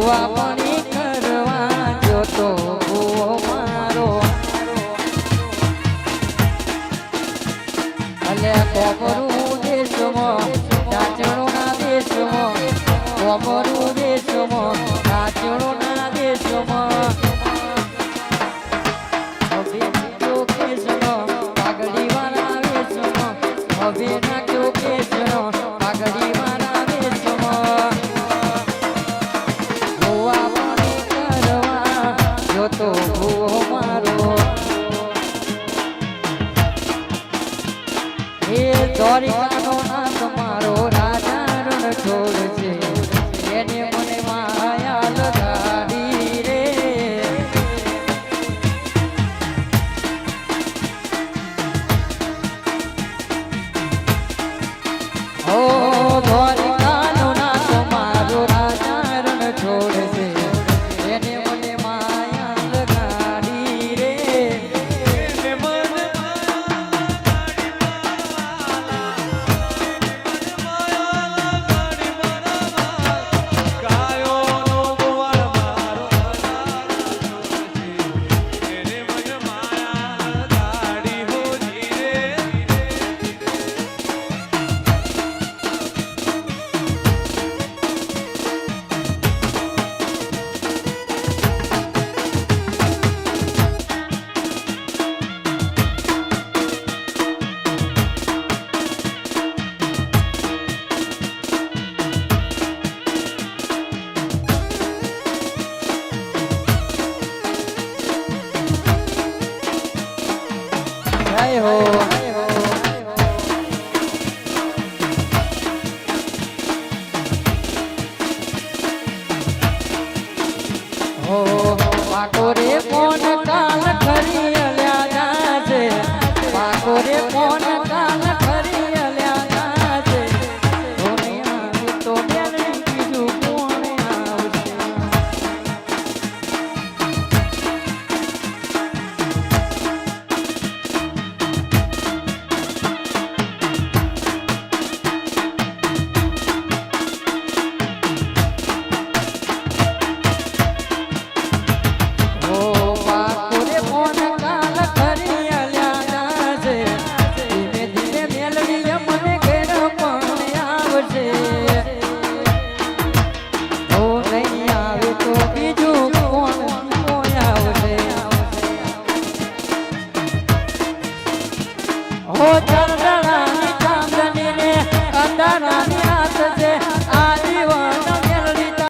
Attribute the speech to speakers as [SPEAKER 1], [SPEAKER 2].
[SPEAKER 1] પાણી કરવા જોતો ભૂવો મારો અલે કોમરું દેશમાં ચાચણોના દેશમાં કોમરું દેશમાં ચાચણોના દેશમાં હવે નાખ્યો કેસનો પાઘડી વાળા વેશમાં હવે નાખ્યો કેસનો પાઘડી વાળા વેશમાં ભૂવા પાણી કરવા જોતો ભૂવો મારો એ દ્વારિકાનો નાથ મારો રાજા રણ છોડ છે એને મને માયા લગાડી રે ઓ દ્વારિકાનો નાથ મારો રાજા રણ છોડ છે એને મને માયા લગાડી રે જય હો પાકો રે ફોન